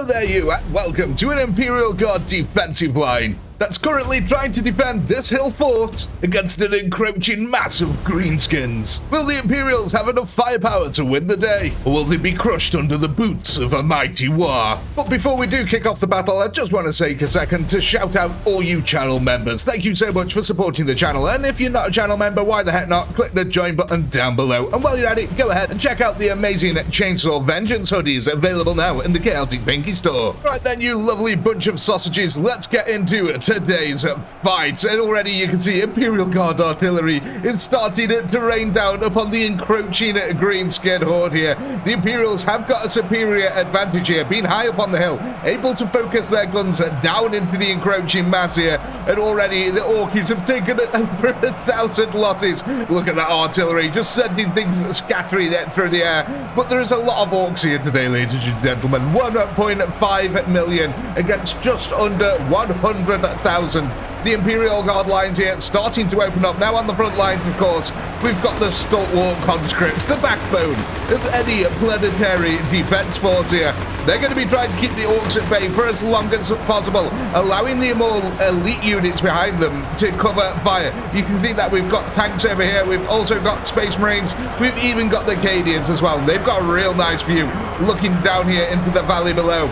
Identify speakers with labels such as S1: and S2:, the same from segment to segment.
S1: there you, and welcome to an Imperial Guard defensive line that's currently trying to defend this hill fort against an encroaching mass of greenskins. Will the Imperials have enough firepower to win the day, or will they be crushed under the boots of a mighty Wagh? But before we do kick off the battle, I just want to take a second to shout out all you channel members. Thank you so much for supporting the channel, and if you're not a channel member, why the heck not? Click the join button down below, and while you're at it, go ahead and check out the amazing Chainsaw Vengeance hoodies available now in the ChaoticPinky store. Right then, you lovely bunch of sausages, let's get into today's fight. And already you can see Imperial Guard artillery is starting to rain down upon the encroaching greenskin horde here. The Imperials have got a superior advantage here, being high up on the hill, able to focus their guns down into the encroaching mass here. And already the Orkies have taken over 1,000 losses. Look at that artillery, just sending things scattering it through the air. But there is a lot of orcs here today, ladies and gentlemen. 1.5 million against just under 100,000. The Imperial Guard lines here starting to open up. Now on the front lines, of course, we've got the stalwart conscripts, the backbone of any planetary defense force here. They're going to be trying to keep the orcs at bay for as long as possible, allowing the more elite units behind them to cover fire. You can see that we've got tanks over here. We've also got Space Marines. We've even got the Cadians as well. They've got a real nice view looking down here into the valley below.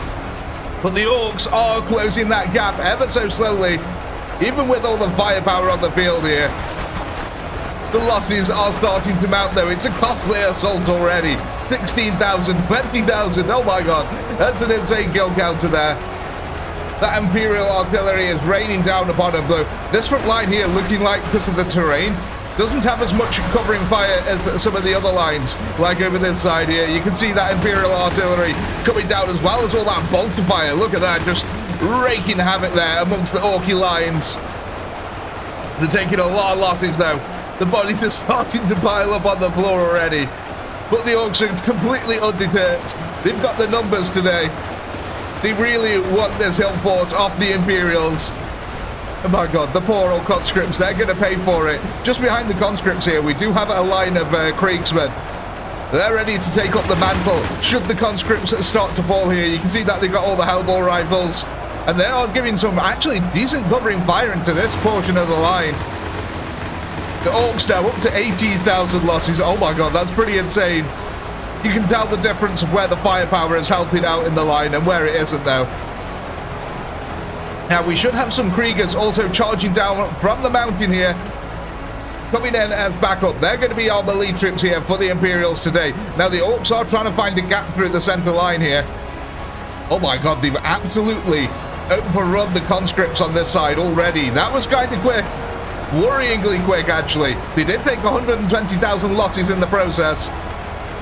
S1: But the orcs are closing that gap ever so slowly, even with all the firepower on the field here. The losses are starting to mount though. It's a costly assault already. 16,000, 20,000, oh my god. That's an insane kill counter there. That Imperial artillery is raining down upon them though. This front line here looking like, because of the terrain, doesn't have as much covering fire as some of the other lines, like over this side here. You can see that Imperial artillery coming down as well as all that bolter fire. Look at that, just raking havoc there amongst the Orky lines. They're taking a lot of losses though. The bodies are starting to pile up on the floor already. But the Orcs are completely undeterred. They've got the numbers today. They really want this hill fort off the Imperials. Oh my god, the poor old conscripts, they're going to pay for it. Just behind the conscripts here, we do have a line of Kriegsmen. They're ready to take up the mantle should the conscripts start to fall here. You can see that they've got all the Hellball rifles, and they are giving some actually decent covering fire into this portion of the line. The Orcs now up to 18,000 losses. Oh my god, that's pretty insane. You can tell the difference of where the firepower is helping out in the line and where it isn't though. Now we should have some Kriegers also charging down from the mountain here, coming in as backup. They're going to be our elite troops here for the Imperials today. Now the Orcs are trying to find a gap through the center line here. Oh my god, they've absolutely overrun the conscripts on this side already. That was kind of quick. Worryingly quick, actually. They did take 120,000 losses in the process.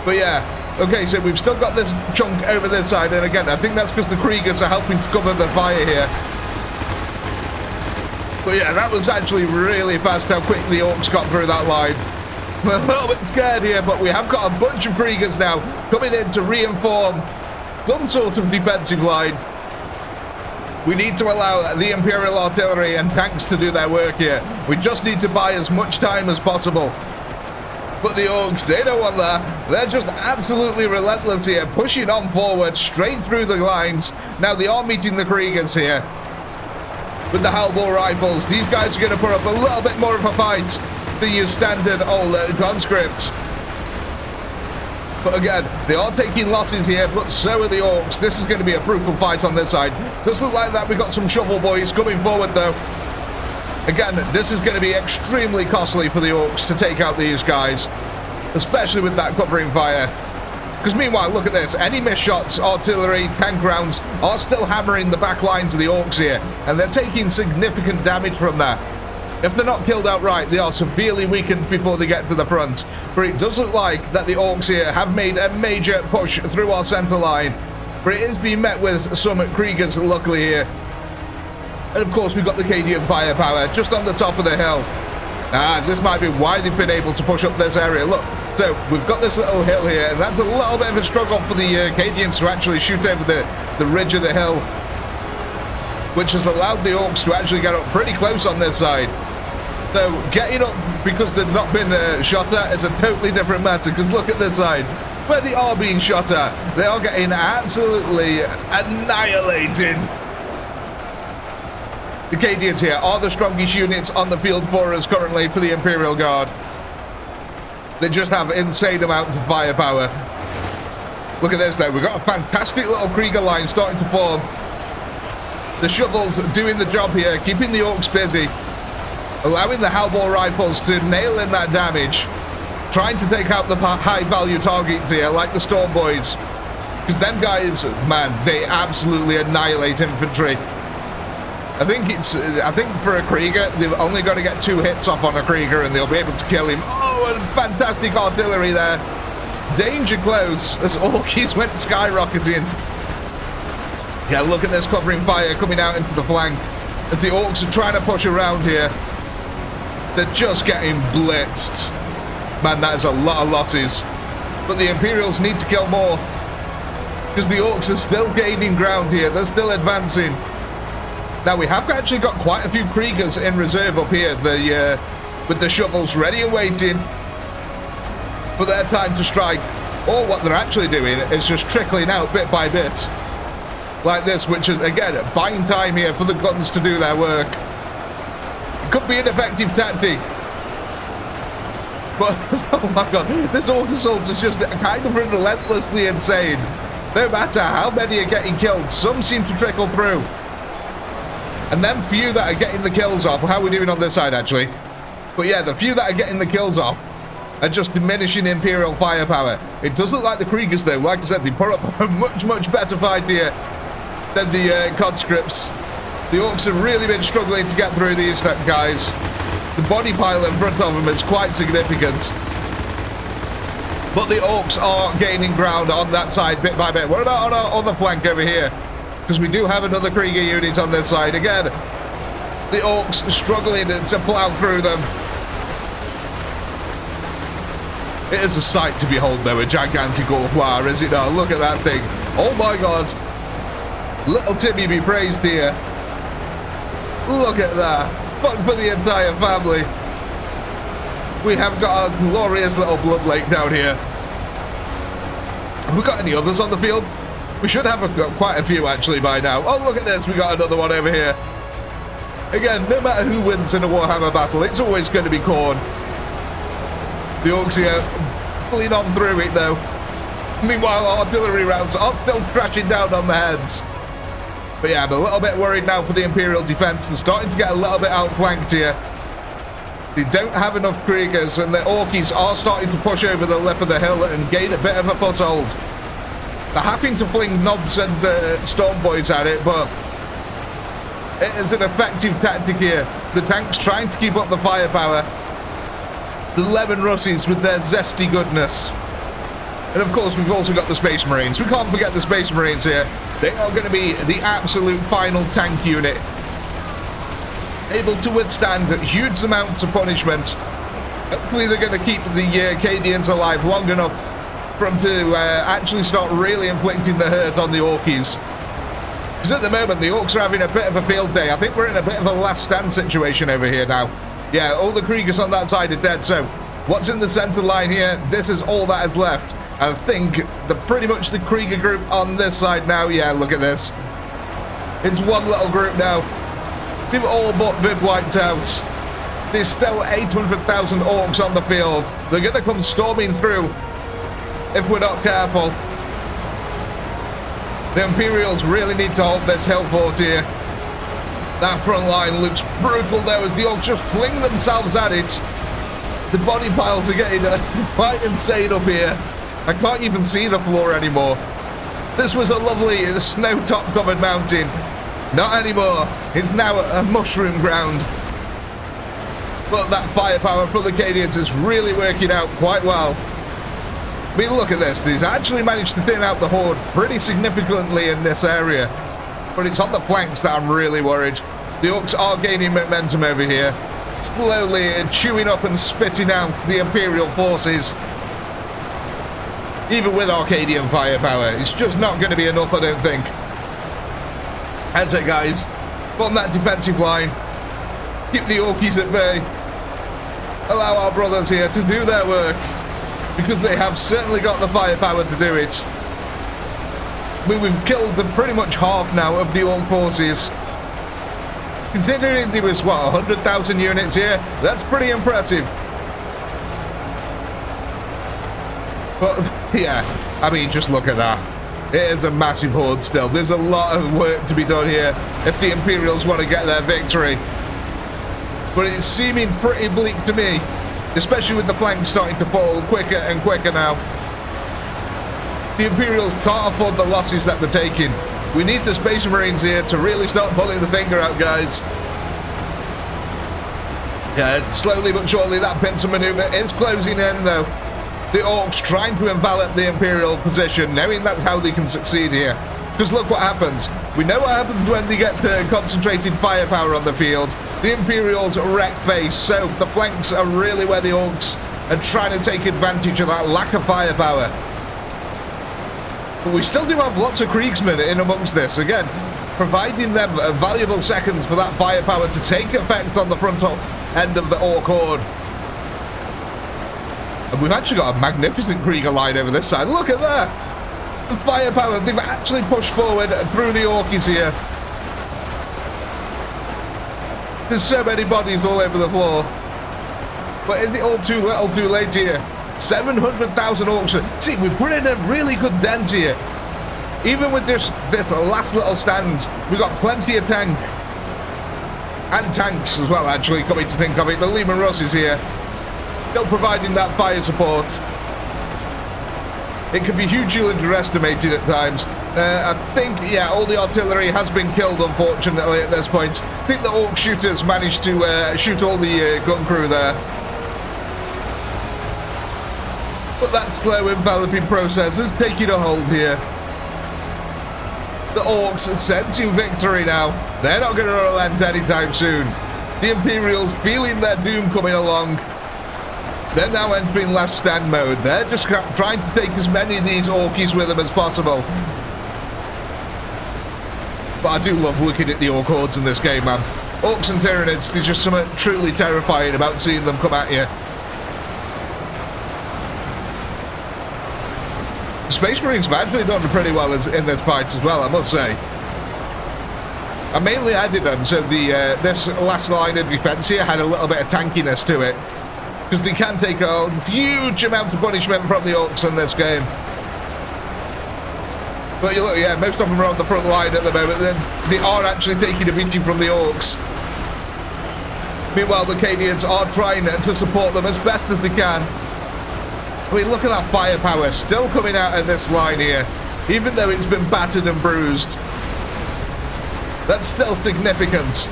S1: But yeah, okay, so we've still got this chunk over this side. And again, I think that's because the Kriegers are helping to cover the fire here. But yeah, that was actually really fast how quick the Orcs got through that line. We're a little bit scared here, but we have got a bunch of Kriegers now coming in to reinform some sort of defensive line. We need to allow the Imperial artillery and tanks to do their work here. We just need to buy as much time as possible. But the Orcs, they don't want that. They're just absolutely relentless here, pushing on forward, straight through the lines. Now they are meeting the Kriegers here with the Hellball rifles. These guys are going to put up a little bit more of a fight than your standard old conscript. But again, they are taking losses here, but so are the Orcs. This is going to be a brutal fight on this side. Does look like that we've got some shovel boys coming forward though. Again, this is going to be extremely costly for the Orcs to take out these guys, especially with that covering fire. Because meanwhile, look at this. Any missed shots, artillery, tank rounds are still hammering the back lines of the Orcs here, and they're taking significant damage from that. If they're not killed outright, they are severely weakened before they get to the front. But it does look like that the Orcs here have made a major push through our center line. But it is being met with some Kriegers, luckily here. And of course, we've got the Cadian firepower just on the top of the hill. This might be why they've been able to push up this area. Look, so we've got this little hill here, and that's a little bit of a struggle for the Cadians to actually shoot over the ridge of the hill, which has allowed the Orcs to actually get up pretty close on this side. So getting up because they've not been shot at is a totally different matter, because look at this side. where they are being shot at. They are getting absolutely annihilated. The Cadians here are the strongest units on the field for us currently for the Imperial Guard. They just have insane amounts of firepower. Look at this though, we've got a fantastic little Krieger line starting to form. The shovels doing the job here, keeping the orcs busy, allowing the Halbor rifles to nail in that damage, trying to take out the high value targets here like the Storm Boys. Because them guys, man, they absolutely annihilate infantry. I think for a Krieger, they've only got to get 2 hits off on a Krieger and they'll be able to kill him. Oh, and fantastic artillery there. Danger close as Orkies went skyrocketing. Yeah, look at this covering fire coming out into the flank as the Orcs are trying to push around here. They're just getting blitzed. Man, that is a lot of losses. But the Imperials need to kill more because the Orcs are still gaining ground here. They're still advancing. Now, we have actually got quite a few Kriegers in reserve up here, with the shovels ready and waiting for their time to strike. Or what they're actually doing is just trickling out bit by bit. Like this, which is, again, buying time here for the guns to do their work. It could be an effective tactic. But, oh my god, this Orc assault is just kind of relentlessly insane. No matter how many are getting killed, some seem to trickle through. And them few that are getting the kills off, how are we doing on this side actually? But yeah, the few that are getting the kills off are just diminishing Imperial firepower. It does look like the Kriegers though, like I said, they put up a much better fight here than the conscripts. The Orcs have really been struggling to get through these guys. The body pile in front of them is quite significant. But the Orcs are gaining ground on that side bit by bit. What about on our other flank over here? Because we do have another Krieger unit on this side. Again, the Orcs struggling to plow through them. It is a sight to behold though, a gigantic Orc Wagh, is it not? Look at that thing. Oh my god. Little Timmy be praised here. Look at that. Fun for the entire family. We have got a glorious little blood lake down here. Have we got any others on the field? We should have quite a few actually by now. Oh, look at this. We got another one over here. Again, no matter who wins in a Warhammer battle, it's always going to be Khorne. The Orcs here pulling on through it though. Meanwhile, artillery rounds are still crashing down on the heads. But yeah, I'm a little bit worried now for the Imperial defense. They're starting to get a little bit outflanked here. They don't have enough Kriegers, and the Orkies are starting to push over the lip of the hill and gain a bit of a foothold. They're having to fling knobs and Storm Boys at it, but it is an effective tactic here. The tanks trying to keep up the firepower. The Lemon Russies with their zesty goodness. And of course, we've also got the Space Marines. We can't forget the Space Marines here. They are going to be the absolute final tank unit. Able to withstand huge amounts of punishment. Hopefully they're going to keep the Cadians alive long enough for them to actually start really inflicting the hurt on the Orkies. Because at the moment, the Orcs are having a bit of a field day. I think we're in a bit of a last stand situation over here now. Yeah, all the Kriegers on that side are dead, so what's in the center line here? This is all that is left. I think pretty much the Krieger group on this side now. Yeah, look at this. It's one little group now. They've all but been wiped out. There's still 800,000 Orcs on the field. They're going to come storming through if we're not careful. The Imperials really need to hold this hill fort here. That front line looks brutal though as the Orcs just fling themselves at it. The body piles are getting quite insane up here. I can't even see the floor anymore. This was a lovely snow-top covered mountain. Not anymore. It's now a mushroom ground. But that firepower for the Cadians is really working out quite well. I mean, look at this. They've actually managed to thin out the horde pretty significantly in this area. But it's on the flanks that I'm really worried. The Orcs are gaining momentum over here. Slowly chewing up and spitting out the Imperial forces. Even with Arcadian firepower, it's just not going to be enough, I don't think. That's it, guys. On that defensive line. Keep the Orkies at bay. Allow our brothers here to do their work. because they have certainly got the firepower to do it. I mean, we've killed pretty much half now of the Orc forces. Considering there was, what, 100,000 units here, that's pretty impressive. But, yeah, I mean, just look at that. It is a massive horde still. There's a lot of work to be done here if the Imperials want to get their victory. But it's seeming pretty bleak to me, especially with the flanks starting to fall quicker and quicker now. The Imperials can't afford the losses that they're taking. We need the Space Marines here to really start pulling the finger out, guys. Yeah, slowly but surely that pincer maneuver is closing in, though. The Orcs trying to envelop the Imperial position, knowing that's how they can succeed here. Because look what happens. We know what happens when they get concentrated firepower on the field. The Imperials wreck face, so the flanks are really where the Orcs are trying to take advantage of that lack of firepower. But we still do have lots of Kriegsmen in amongst this. Again, providing them valuable seconds for that firepower to take effect on the front end of the Orc horde. And we've actually got a magnificent Krieger line over this side. Look at that! The firepower, they've actually pushed forward through the Orkies here. There's so many bodies all over the floor. But is it all too little too late here? 700,000 Orcs. See, we've put in a really good dent here. Even with this last little stand, we've got plenty of tank. And tanks as well, actually, coming to think of it. The Lehman Russ is here. Still providing that fire support. It can be hugely underestimated at times. I think, yeah, all the artillery has been killed, unfortunately, at this point. I think the Orc shooters managed to shoot all the gun crew there. But that slow enveloping process is taking a hold here. The Orcs are sensing victory now. They're not going to relent anytime soon. The Imperials feeling their doom coming along. They're now entering last stand mode. They're just trying to take as many of these Orkies with them as possible. But I do love looking at the Orc hordes in this game, man. Orcs and Tyranids, there's just something truly terrifying about seeing them come at you. The Space Marines have actually done pretty well in this fight as well, I must say. I mainly added them, so this last line of defense here had a little bit of tankiness to it. Because they can take a huge amount of punishment from the Orcs in this game. But you look, yeah, most of them are on the front line at the moment. They are actually taking a beating from the Orcs. Meanwhile, the Cadians are trying to support them as best as they can. I mean, look at that firepower still coming out of this line here. Even though it's been battered and bruised. That's still significant.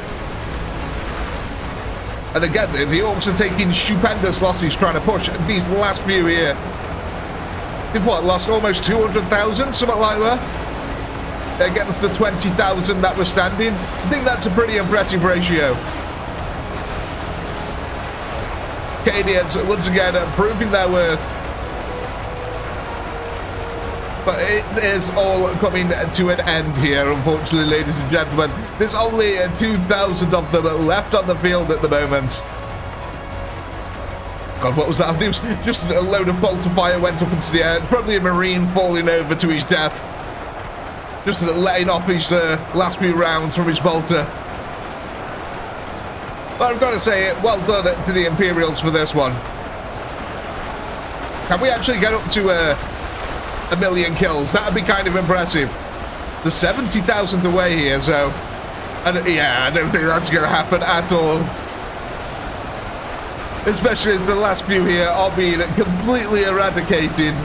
S1: And again, the Orcs are taking stupendous losses trying to push these last few here. They've what, lost almost 200,000, something like that? Against the 20,000 that were standing. I think that's a pretty impressive ratio. Cadians, once again, proving their worth. But it is all coming to an end here, unfortunately, ladies and gentlemen. There's only 2,000 of them left on the field at the moment. God, what was that? There was just a load of bolter fire went up into the air. It's probably a Marine falling over to his death. Just letting off his last few rounds from his bolter. But I've got to say, well done to the Imperials for this one. Can we actually get up to a million kills? That would be kind of impressive. There's 70,000 away here, so... yeah, I don't think that's going to happen at all. Especially as the last few here are being completely eradicated.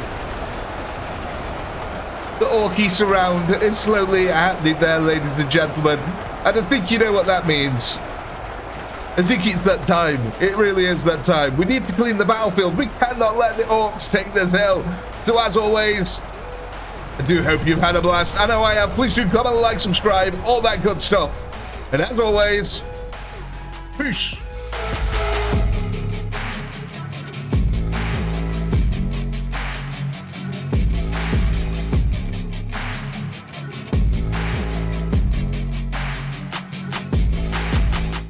S1: The Orky surround is slowly happening there, ladies and gentlemen. And I think you know what that means. I think it's that time. It really is that time. We need to clean the battlefield. We cannot let the Orcs take this hill. So as always, I do hope you've had a blast. I know I have. Please do comment, like, subscribe, all that good stuff. And as always, peace.